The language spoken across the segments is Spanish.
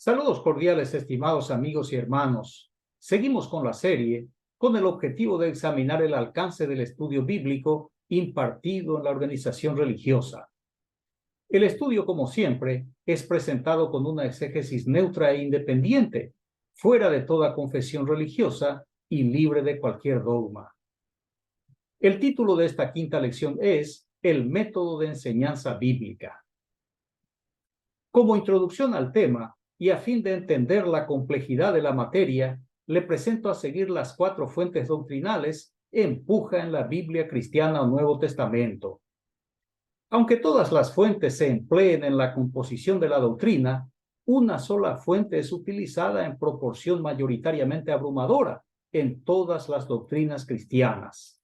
Saludos cordiales, estimados amigos y hermanos. Seguimos con la serie con el objetivo de examinar el alcance del estudio bíblico impartido en la organización religiosa. El estudio, como siempre, es presentado con una exégesis neutra e independiente, fuera de toda confesión religiosa y libre de cualquier dogma. El título de esta quinta lección es El método de enseñanza bíblica. Como introducción al tema, y a fin de entender la complejidad de la materia, le presento a seguir las 4 fuentes doctrinales en puja en la Biblia cristiana o Nuevo Testamento. Aunque todas las fuentes se empleen en la composición de la doctrina, una sola fuente es utilizada en proporción mayoritariamente abrumadora en todas las doctrinas cristianas.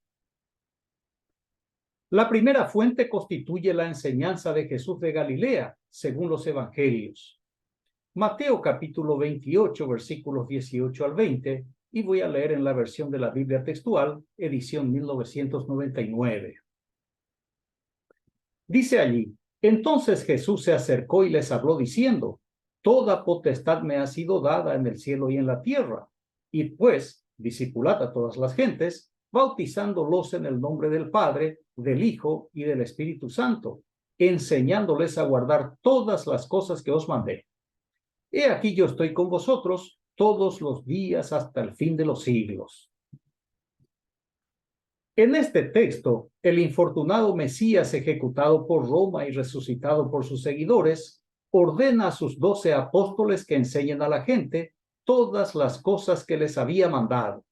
La primera fuente constituye la enseñanza de Jesús de Galilea, según los evangelios. Mateo capítulo 28, versículos 18 al 20, y voy a leer en la versión de la Biblia textual, edición 1999. Dice allí: entonces Jesús se acercó y les habló diciendo: toda potestad me ha sido dada en el cielo y en la tierra. Y pues, discipulad a todas las gentes, bautizándolos en el nombre del Padre, del Hijo y del Espíritu Santo, enseñándoles a guardar todas las cosas que os mandé. He aquí yo estoy con vosotros todos los días hasta el fin de los siglos. En este texto, el infortunado Mesías ejecutado por Roma y resucitado por sus seguidores, ordena a sus 12 apóstoles que enseñen a la gente todas las cosas que les había mandado.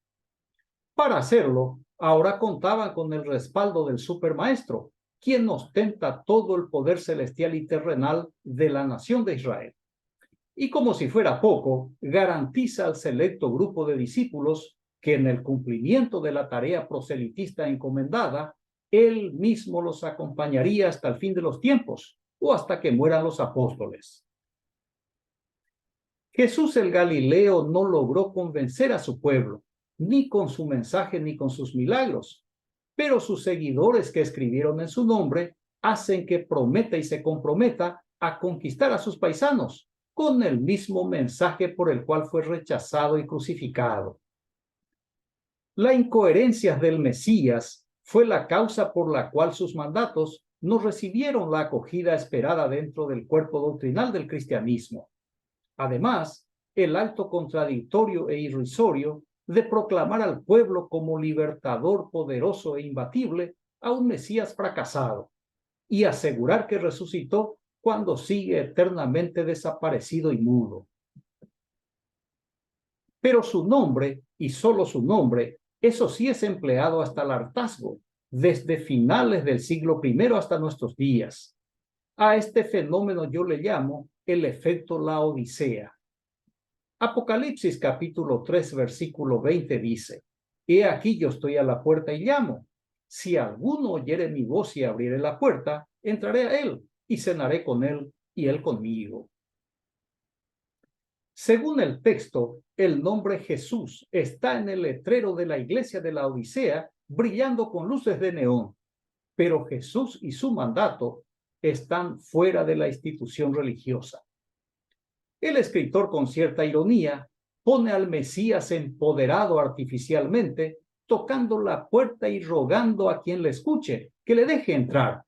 Para hacerlo, ahora contaban con el respaldo del supermaestro, quien ostenta todo el poder celestial y terrenal de la nación de Israel. Y como si fuera poco, garantiza al selecto grupo de discípulos que en el cumplimiento de la tarea proselitista encomendada, él mismo los acompañaría hasta el fin de los tiempos o hasta que mueran los apóstoles. Jesús el Galileo no logró convencer a su pueblo, ni con su mensaje ni con sus milagros, pero sus seguidores que escribieron en su nombre hacen que prometa y se comprometa a conquistar a sus paisanos con el mismo mensaje por el cual fue rechazado y crucificado. La incoherencia del Mesías fue la causa por la cual sus mandatos no recibieron la acogida esperada dentro del cuerpo doctrinal del cristianismo. Además, el acto contradictorio e irrisorio de proclamar al pueblo como libertador poderoso e imbatible a un Mesías fracasado y asegurar que resucitó cuando sigue eternamente desaparecido y mudo. Pero su nombre, y solo su nombre, eso sí es empleado hasta el hartazgo, desde finales del siglo I hasta nuestros días. A este fenómeno yo le llamo el efecto Laodicea. Apocalipsis capítulo 3, versículo 20 dice: he aquí yo estoy a la puerta y llamo. Si alguno oyere mi voz y abriere la puerta, entraré a él y cenaré con él y él conmigo. Según el texto, el nombre Jesús está en el letrero de la iglesia de la Odisea, brillando con luces de neón, pero Jesús y su mandato están fuera de la institución religiosa. El escritor, con cierta ironía, pone al Mesías empoderado artificialmente, tocando la puerta y rogando a quien le escuche que le deje entrar,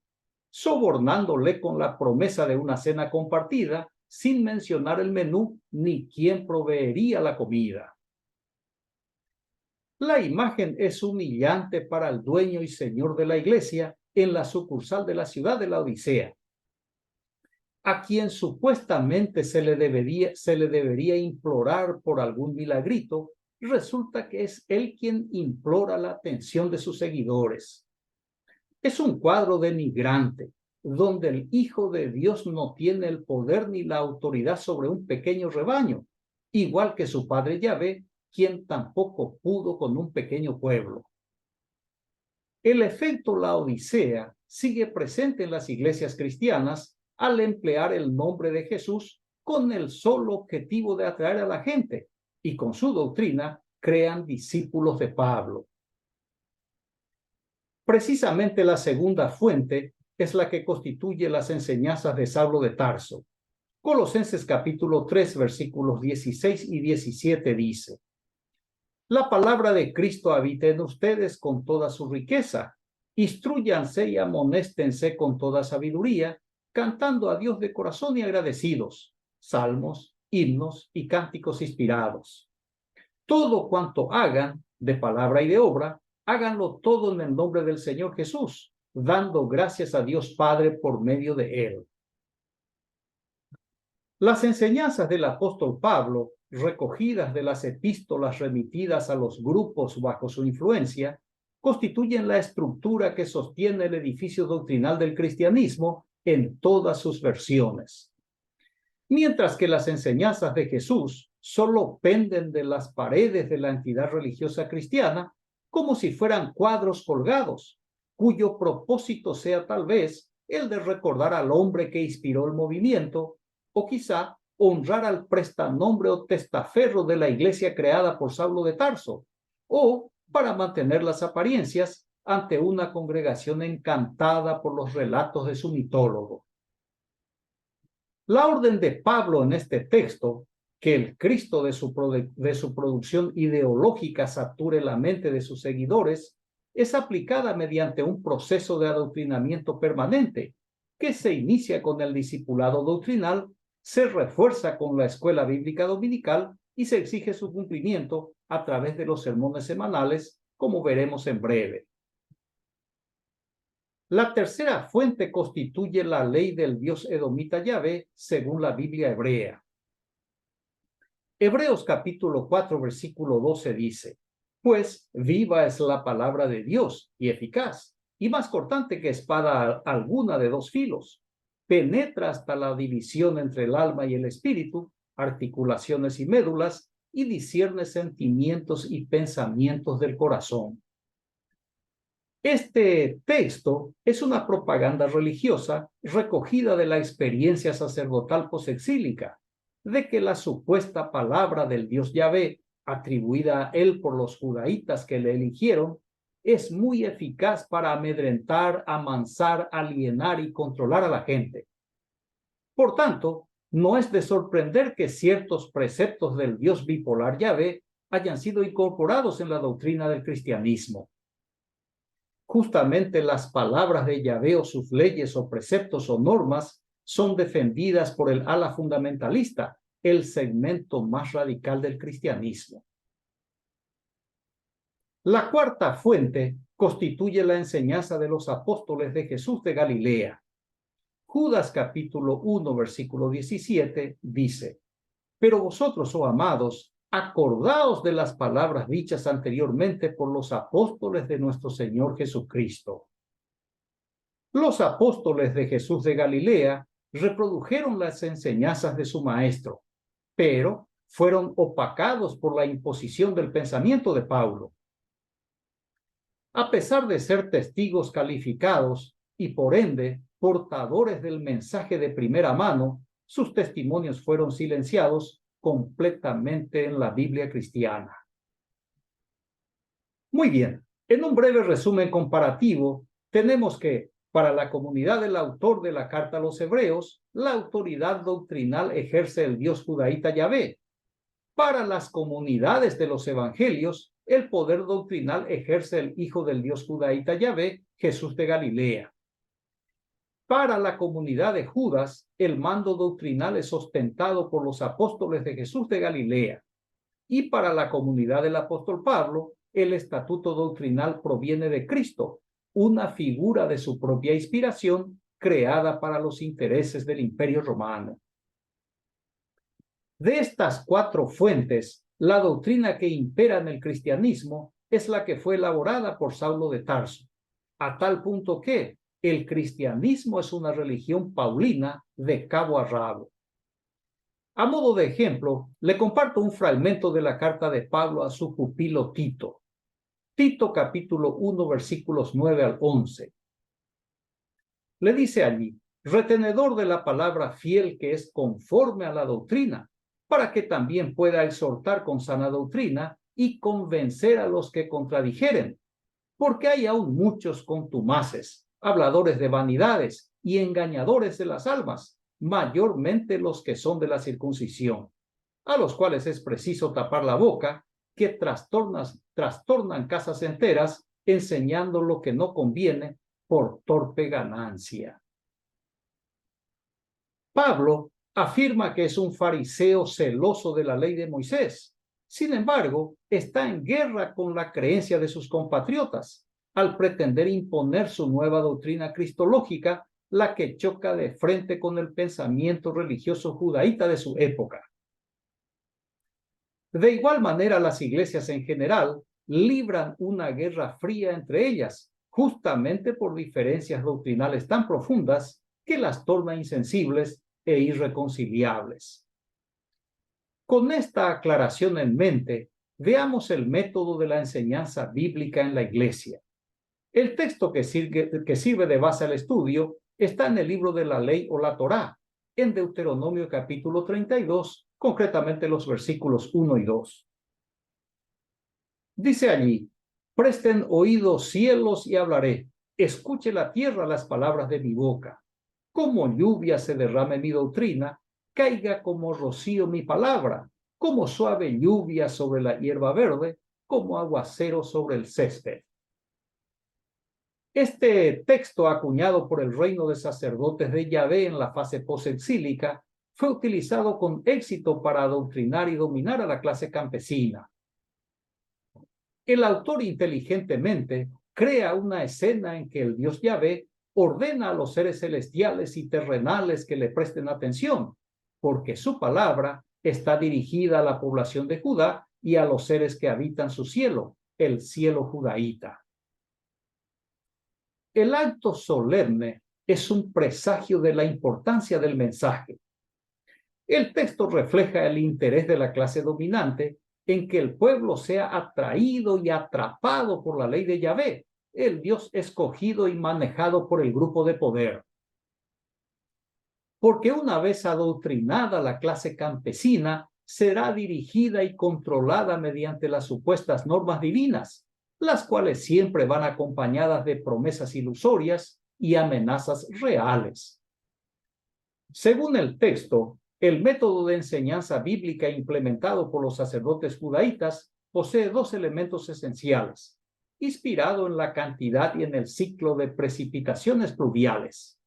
sobornándole con la promesa de una cena compartida, sin mencionar el menú ni quién proveería la comida. La imagen es humillante para el dueño y señor de la iglesia en la sucursal de la ciudad de la Odisea, a quien supuestamente se le debería implorar por algún milagrito. Resulta que es él quien implora la atención de sus seguidores. Es un cuadro denigrante, donde el Hijo de Dios no tiene el poder ni la autoridad sobre un pequeño rebaño, igual que su padre Yahvé, quien tampoco pudo con un pequeño pueblo. El efecto Laodicea sigue presente en las iglesias cristianas al emplear el nombre de Jesús con el solo objetivo de atraer a la gente, y con su doctrina crean discípulos de Pablo. Precisamente la segunda fuente es la que constituye las enseñanzas de Saulo de Tarso. Colosenses capítulo 3, versículos 16 y 17 dice: La palabra de Cristo habita en ustedes con toda su riqueza. Instrúyanse y amonéstense con toda sabiduría, cantando a Dios de corazón y agradecidos, salmos, himnos y cánticos inspirados. Todo cuanto hagan, de palabra y de obra, háganlo todo en el nombre del Señor Jesús, dando gracias a Dios Padre por medio de él. Las enseñanzas del apóstol Pablo, recogidas de las epístolas remitidas a los grupos bajo su influencia, constituyen la estructura que sostiene el edificio doctrinal del cristianismo en todas sus versiones. Mientras que las enseñanzas de Jesús solo penden de las paredes de la entidad religiosa cristiana, como si fueran cuadros colgados, cuyo propósito sea tal vez el de recordar al hombre que inspiró el movimiento, o quizá honrar al prestanombre o testaferro de la iglesia creada por Saulo de Tarso, o para mantener las apariencias ante una congregación encantada por los relatos de su mitólogo. La orden de Pablo en este texto, que el Cristo de su producción ideológica sature la mente de sus seguidores, es aplicada mediante un proceso de adoctrinamiento permanente, que se inicia con el discipulado doctrinal, se refuerza con la escuela bíblica dominical y se exige su cumplimiento a través de los sermones semanales, como veremos en breve. La tercera fuente constituye la ley del Dios edomita Yahvé según la Biblia hebrea. Hebreos capítulo 4, versículo 12 dice: Pues viva es la palabra de Dios y eficaz, y más cortante que espada alguna de dos filos. Penetra hasta la división entre el alma y el espíritu, articulaciones y médulas, y discierne sentimientos y pensamientos del corazón. Este texto es una propaganda religiosa recogida de la experiencia sacerdotal posexílica, de que la supuesta palabra del Dios Yahvé, atribuida a él por los judaítas que le eligieron, es muy eficaz para amedrentar, amansar, alienar y controlar a la gente. Por tanto, no es de sorprender que ciertos preceptos del Dios bipolar Yahvé hayan sido incorporados en la doctrina del cristianismo. Justamente las palabras de Yahvé o sus leyes o preceptos o normas son defendidas por el ala fundamentalista, el segmento más radical del cristianismo. La cuarta fuente constituye la enseñanza de los apóstoles de Jesús de Galilea. Judas capítulo 1, versículo 17 dice: Pero vosotros, oh amados, acordaos de las palabras dichas anteriormente por los apóstoles de nuestro Señor Jesucristo. Los apóstoles de Jesús de Galilea reprodujeron las enseñanzas de su maestro, pero fueron opacados por la imposición del pensamiento de Pablo. A pesar de ser testigos calificados y por ende portadores del mensaje de primera mano, sus testimonios fueron silenciados completamente en la Biblia cristiana. Muy bien, en un breve resumen comparativo, tenemos que para la comunidad del autor de la carta a los Hebreos, la autoridad doctrinal ejerce el Dios judaíta Yahvé. Para las comunidades de los evangelios, el poder doctrinal ejerce el Hijo del Dios judaíta Yahvé, Jesús de Galilea. Para la comunidad de Judas, el mando doctrinal es ostentado por los apóstoles de Jesús de Galilea. Y para la comunidad del apóstol Pablo, el estatuto doctrinal proviene de Cristo, una figura de su propia inspiración creada para los intereses del Imperio Romano. De estas cuatro fuentes, la doctrina que impera en el cristianismo es la que fue elaborada por Saulo de Tarso, a tal punto que el cristianismo es una religión paulina de cabo a rabo. A modo de ejemplo, le comparto un fragmento de la carta de Pablo a su pupilo Tito. Tito capítulo 1, versículos 9 al 11. Le dice allí: retenedor de la palabra fiel que es conforme a la doctrina, para que también pueda exhortar con sana doctrina y convencer a los que contradijeren, porque hay aún muchos contumaces, habladores de vanidades y engañadores de las almas, mayormente los que son de la circuncisión, a los cuales es preciso tapar la boca, que trastornan casas enteras, enseñando lo que no conviene por torpe ganancia. Pablo afirma que es un fariseo celoso de la ley de Moisés. Sin embargo, está en guerra con la creencia de sus compatriotas al pretender imponer su nueva doctrina cristológica, la que choca de frente con el pensamiento religioso judaíta de su época. De igual manera, las iglesias en general libran una guerra fría entre ellas, justamente por diferencias doctrinales tan profundas que las torna insensibles e irreconciliables. Con esta aclaración en mente, veamos el método de la enseñanza bíblica en la iglesia. El texto que sirve de base al estudio está en el libro de la ley o la Torá, en Deuteronomio capítulo 32, concretamente los versículos 1 y 2. Dice allí: presten oídos cielos y hablaré, escuche la tierra las palabras de mi boca. Como lluvia se derrame mi doctrina, caiga como rocío mi palabra, como suave lluvia sobre la hierba verde, como aguacero sobre el césped. Este texto, acuñado por el reino de sacerdotes de Yahvé en la fase posexílica, fue utilizado con éxito para adoctrinar y dominar a la clase campesina. El autor inteligentemente crea una escena en que el Dios Yahvé ordena a los seres celestiales y terrenales que le presten atención, porque su palabra está dirigida a la población de Judá y a los seres que habitan su cielo, el cielo judaíta. El acto solemne es un presagio de la importancia del mensaje. El texto refleja el interés de la clase dominante en que el pueblo sea atraído y atrapado por la ley de Yahvé, el Dios escogido y manejado por el grupo de poder. Porque una vez adoctrinada la clase campesina, será dirigida y controlada mediante las supuestas normas divinas, las cuales siempre van acompañadas de promesas ilusorias y amenazas reales. Según el texto, el método de enseñanza bíblica implementado por los sacerdotes judaítas posee dos elementos esenciales, inspirado en la cantidad y en el ciclo de precipitaciones pluviales.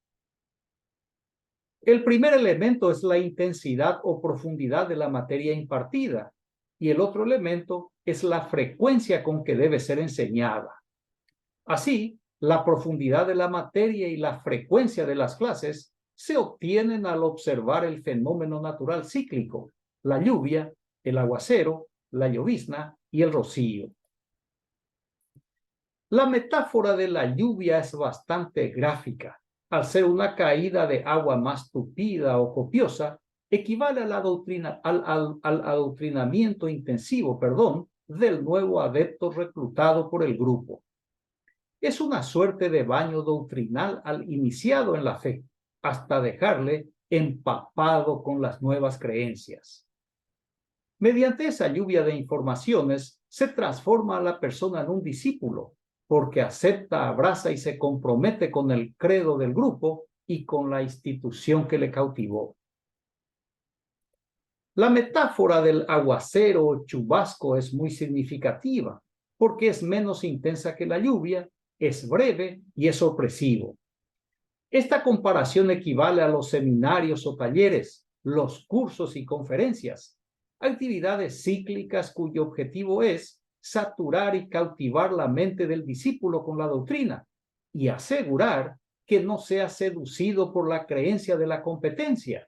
El primer elemento es la intensidad o profundidad de la materia impartida, y el otro elemento es la frecuencia con que debe ser enseñada. Así, la profundidad de la materia y la frecuencia de las clases se obtienen al observar el fenómeno natural cíclico, la lluvia, el aguacero, la llovizna y el rocío. La metáfora de la lluvia es bastante gráfica. Al ser una caída de agua más tupida o copiosa, equivale a la al adoctrinamiento intensivo, del nuevo adepto reclutado por el grupo. Es una suerte de baño doctrinal al iniciado en la fe, hasta dejarle empapado con las nuevas creencias. Mediante esa lluvia de informaciones, se transforma a la persona en un discípulo, porque acepta, abraza y se compromete con el credo del grupo y con la institución que le cautivó. La metáfora del aguacero o chubasco es muy significativa, porque es menos intensa que la lluvia, es breve y es sorpresivo. Esta comparación equivale a los seminarios o talleres, los cursos y conferencias, actividades cíclicas cuyo objetivo es saturar y cautivar la mente del discípulo con la doctrina y asegurar que no sea seducido por la creencia de la competencia,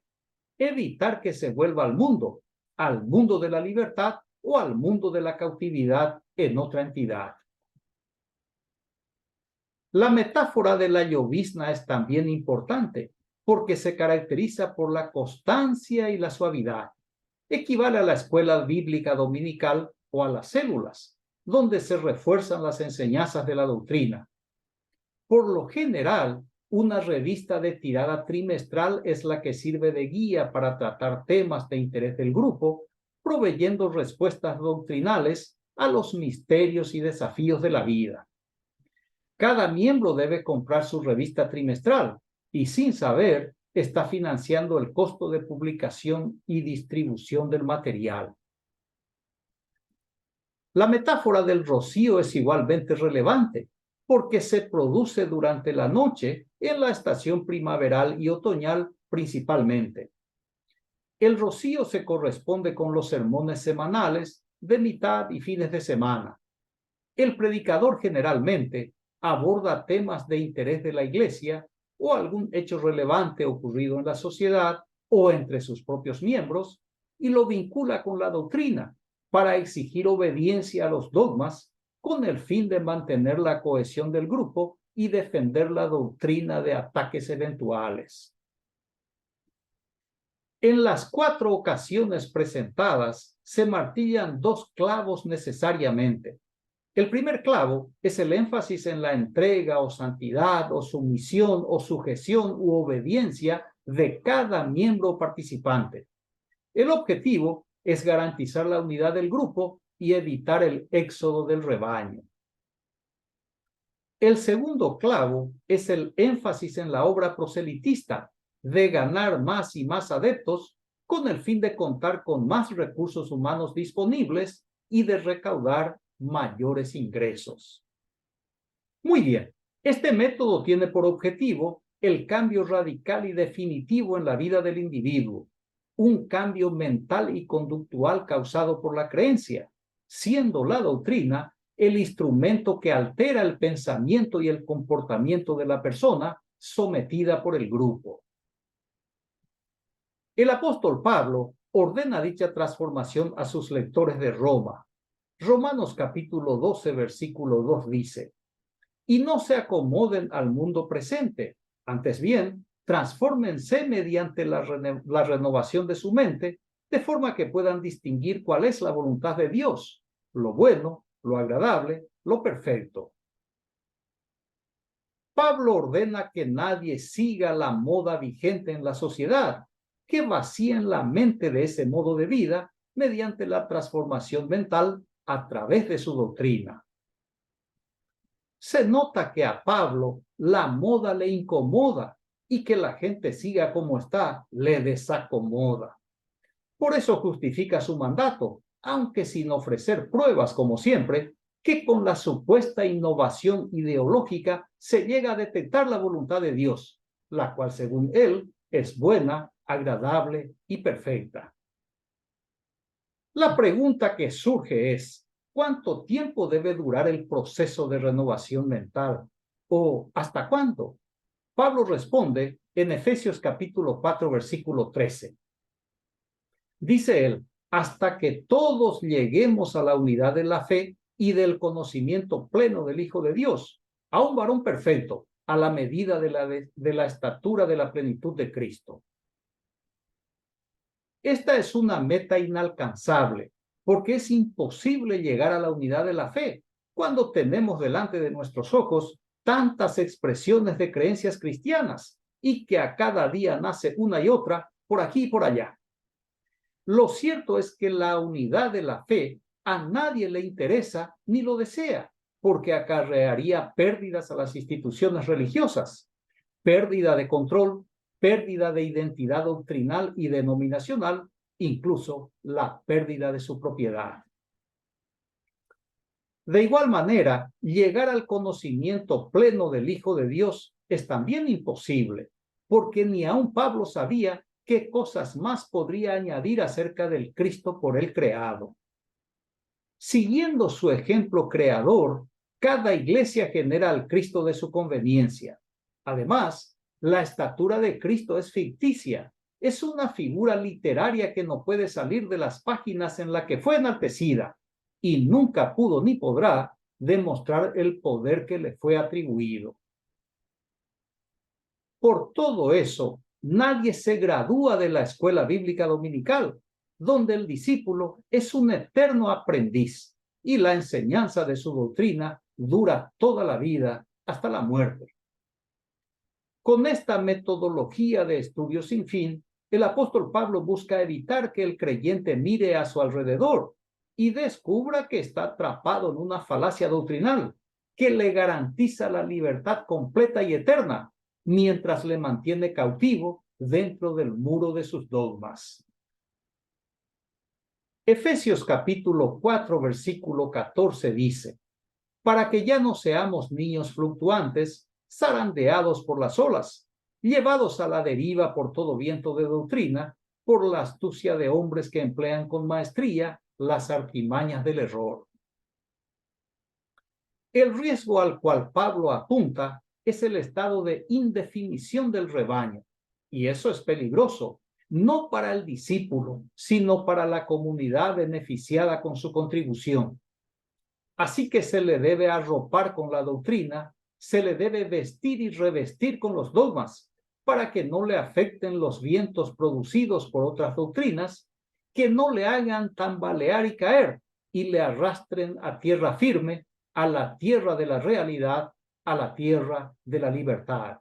evitar que se vuelva al mundo de la libertad o al mundo de la cautividad en otra entidad. La metáfora de la llovizna es también importante porque se caracteriza por la constancia y la suavidad. Equivale a la escuela bíblica dominical o a las células, donde se refuerzan las enseñanzas de la doctrina. Por lo general, una revista de tirada trimestral es la que sirve de guía para tratar temas de interés del grupo, proveyendo respuestas doctrinales a los misterios y desafíos de la vida. Cada miembro debe comprar su revista trimestral y, sin saber, está financiando el costo de publicación y distribución del material. La metáfora del rocío es igualmente relevante, porque se produce durante la noche en la estación primaveral y otoñal principalmente. El rocío se corresponde con los sermones semanales de mitad y fines de semana. El predicador generalmente aborda temas de interés de la iglesia o algún hecho relevante ocurrido en la sociedad o entre sus propios miembros y lo vincula con la doctrina para exigir obediencia a los dogmas con el fin de mantener la cohesión del grupo y defender la doctrina de ataques eventuales. En las 4 ocasiones presentadas se martillan 2 clavos necesariamente. El primer clavo es el énfasis en la entrega o santidad o sumisión o sujeción u obediencia de cada miembro participante. El objetivo es garantizar la unidad del grupo y evitar el éxodo del rebaño. El segundo clavo es el énfasis en la obra proselitista, de ganar más y más adeptos con el fin de contar con más recursos humanos disponibles y de recaudar mayores ingresos. Muy bien, este método tiene por objetivo el cambio radical y definitivo en la vida del individuo, un cambio mental y conductual causado por la creencia, siendo la doctrina el instrumento que altera el pensamiento y el comportamiento de la persona sometida por el grupo. El apóstol Pablo ordena dicha transformación a sus lectores de Roma. Romanos capítulo 12, versículo 2 dice: y no se acomoden al mundo presente, antes bien, transfórmense mediante la renovación de su mente, de forma que puedan distinguir cuál es la voluntad de Dios, lo bueno, lo agradable, lo perfecto. Pablo ordena que nadie siga la moda vigente en la sociedad, que vacíen la mente de ese modo de vida mediante la transformación mental a través de su doctrina. Se nota que a Pablo la moda le incomoda y que la gente siga como está le desacomoda. Por eso justifica su mandato, aunque sin ofrecer pruebas como siempre, que con la supuesta innovación ideológica se llega a detectar la voluntad de Dios, la cual según él es buena, agradable y perfecta. La pregunta que surge es: ¿cuánto tiempo debe durar el proceso de renovación mental? ¿O hasta cuándo? Pablo responde en Efesios capítulo 4, versículo 13. Dice él: hasta que todos lleguemos a la unidad de la fe y del conocimiento pleno del Hijo de Dios, a un varón perfecto, a la medida de la estatura de la plenitud de Cristo. Esta es una meta inalcanzable, porque es imposible llegar a la unidad de la fe cuando tenemos delante de nuestros ojos tantas expresiones de creencias cristianas y que a cada día nace una y otra por aquí y por allá. Lo cierto es que la unidad de la fe a nadie le interesa ni lo desea, porque acarrearía pérdidas a las instituciones religiosas, pérdida de control, pérdida de identidad doctrinal y denominacional, incluso la pérdida de su propiedad. De igual manera, llegar al conocimiento pleno del Hijo de Dios es también imposible, porque ni aun Pablo sabía qué cosas más podría añadir acerca del Cristo por él creado. Siguiendo su ejemplo creador, cada iglesia genera al Cristo de su conveniencia. Además, la estatura de Cristo es ficticia, es una figura literaria que no puede salir de las páginas en la que fue enaltecida y nunca pudo ni podrá demostrar el poder que le fue atribuido. Por todo eso, nadie se gradúa de la escuela bíblica dominical, donde el discípulo es un eterno aprendiz y la enseñanza de su doctrina dura toda la vida hasta la muerte. Con esta metodología de estudio sin fin, el apóstol Pablo busca evitar que el creyente mire a su alrededor y descubra que está atrapado en una falacia doctrinal que le garantiza la libertad completa y eterna, mientras le mantiene cautivo dentro del muro de sus dogmas. Efesios capítulo 4, versículo 14 dice: para que ya no seamos niños fluctuantes, zarandeados por las olas, llevados a la deriva por todo viento de doctrina, por la astucia de hombres que emplean con maestría las artimañas del error. El riesgo al cual Pablo apunta es el estado de indefinición del rebaño, y eso es peligroso, no para el discípulo, sino para la comunidad beneficiada con su contribución. Así que se le debe arropar con la doctrina, se le debe vestir y revestir con los dogmas, para que no le afecten los vientos producidos por otras doctrinas, que no le hagan tambalear y caer, y le arrastren a tierra firme, a la tierra de la realidad, a la tierra de la libertad.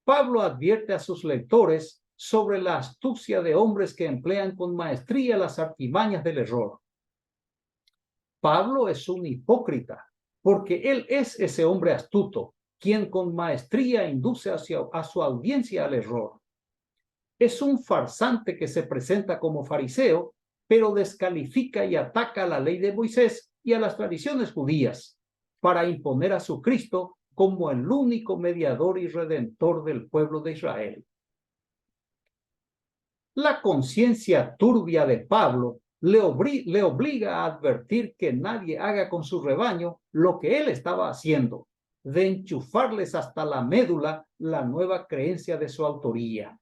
Pablo advierte a sus lectores sobre la astucia de hombres que emplean con maestría las artimañas del error. Pablo es un hipócrita, porque él es ese hombre astuto, quien con maestría induce a su audiencia al error. Es un farsante que se presenta como fariseo, pero descalifica y ataca la ley de Moisés y a las tradiciones judías, para imponer a su Cristo como el único mediador y redentor del pueblo de Israel. La conciencia turbia de Pablo le obliga a advertir que nadie haga con su rebaño lo que él estaba haciendo, de enchufarles hasta la médula la nueva creencia de su autoría.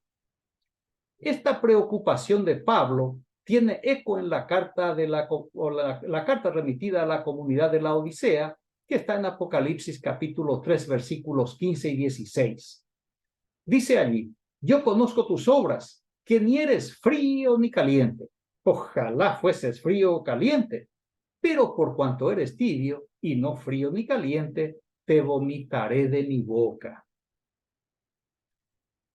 Esta preocupación de Pablo tiene eco en la carta remitida a la comunidad de la Odisea, que está en Apocalipsis capítulo 3, versículos 15 y 16. Dice allí: yo conozco tus obras, que ni eres frío ni caliente. Ojalá fueses frío o caliente, pero por cuanto eres tibio y no frío ni caliente, te vomitaré de mi boca.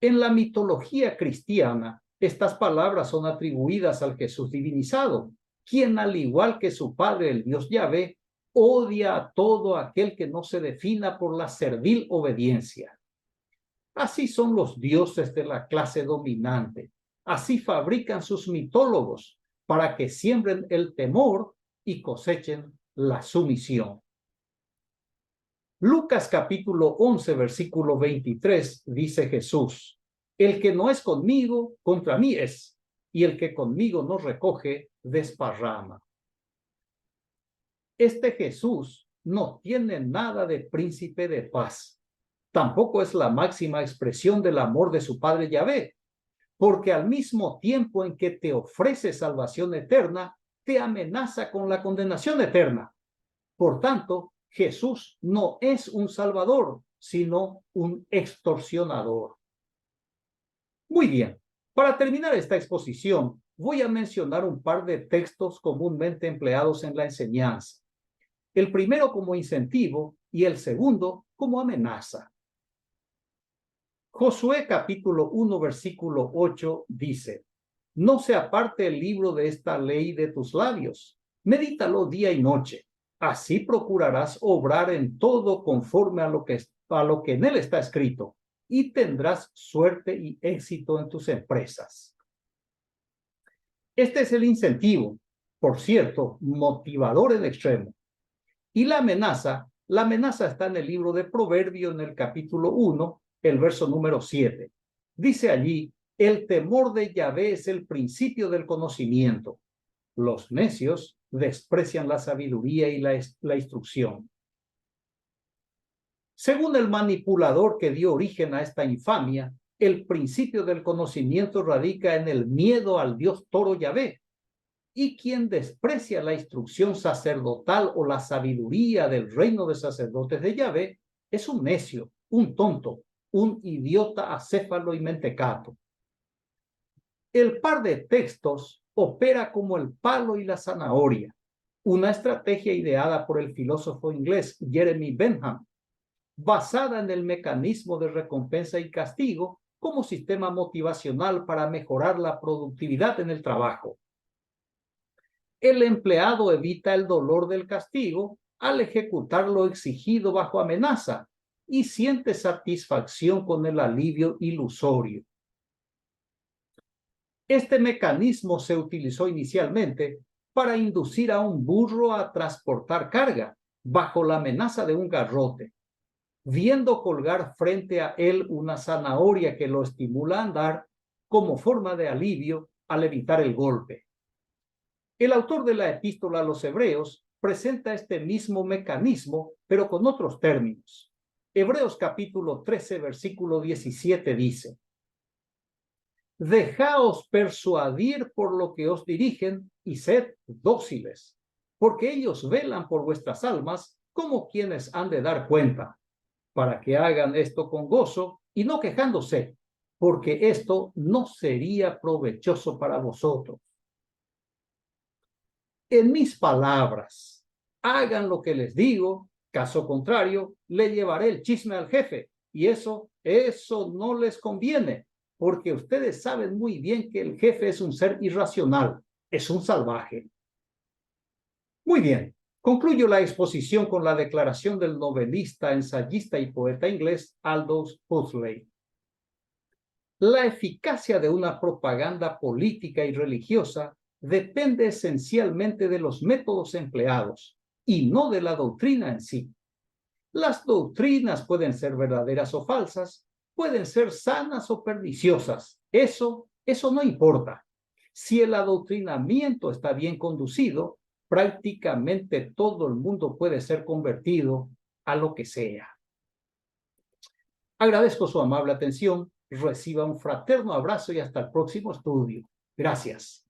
En la mitología cristiana, estas palabras son atribuidas al Jesús divinizado, quien, al igual que su padre, el Dios Yahvé, odia a todo aquel que no se defina por la servil obediencia. Así son los dioses de la clase dominante. Así fabrican sus mitólogos para que siembren el temor y cosechen la sumisión. Lucas capítulo 11, versículo 23 dice Jesús: el que no es conmigo, contra mí es, y el que conmigo no recoge, desparrama. Este Jesús no tiene nada de príncipe de paz. Tampoco es la máxima expresión del amor de su Padre Yahvé, porque al mismo tiempo en que te ofrece salvación eterna, te amenaza con la condenación eterna. Por tanto, Jesús no es un salvador, sino un extorsionador. Muy bien, para terminar esta exposición, voy a mencionar un par de textos comúnmente empleados en la enseñanza. El primero como incentivo y el segundo como amenaza. Josué capítulo 1, versículo 8 dice: no se aparte el libro de esta ley de tus labios, medítalo día y noche, así procurarás obrar en todo conforme a lo que en él está escrito, y tendrás suerte y éxito en tus empresas. Este es el incentivo, por cierto, motivador en extremo. Y la amenaza está en el libro de Proverbios, en el capítulo 1, el verso número 7. Dice allí: el temor de Yahvé es el principio del conocimiento. Los necios desprecian la sabiduría y la instrucción. Según el manipulador que dio origen a esta infamia, el principio del conocimiento radica en el miedo al Dios toro Yahvé. Y quien desprecia la instrucción sacerdotal o la sabiduría del reino de sacerdotes de Yahvé es un necio, un tonto, un idiota acéfalo y mentecato. El par de textos opera como el palo y la zanahoria, una estrategia ideada por el filósofo inglés Jeremy Bentham, basada en el mecanismo de recompensa y castigo como sistema motivacional para mejorar la productividad en el trabajo. El empleado evita el dolor del castigo al ejecutar lo exigido bajo amenaza, y siente satisfacción con el alivio ilusorio. Este mecanismo se utilizó inicialmente para inducir a un burro a transportar carga bajo la amenaza de un garrote, viendo colgar frente a él una zanahoria que lo estimula a andar como forma de alivio al evitar el golpe. El autor de la epístola a los Hebreos presenta este mismo mecanismo, pero con otros términos. Hebreos capítulo 13, versículo 17 dice: Dejaos persuadir por lo que os dirigen y sed dóciles, porque ellos velan por vuestras almas como quienes han de dar cuenta, para que hagan esto con gozo y no quejándose, porque esto no sería provechoso para vosotros. En mis palabras, hagan lo que les digo, caso contrario, le llevaré el chisme al jefe, y eso no les conviene, porque ustedes saben muy bien que el jefe es un ser irracional, es un salvaje. Muy bien, concluyo la exposición con la declaración del novelista, ensayista y poeta inglés Aldous Huxley. La eficacia de una propaganda política y religiosa depende esencialmente de los métodos empleados y no de la doctrina en sí. Las doctrinas pueden ser verdaderas o falsas, pueden ser sanas o perniciosas. Eso no importa. Si el adoctrinamiento está bien conducido, prácticamente todo el mundo puede ser convertido a lo que sea. Agradezco su amable atención. Reciba un fraterno abrazo y hasta el próximo estudio. Gracias.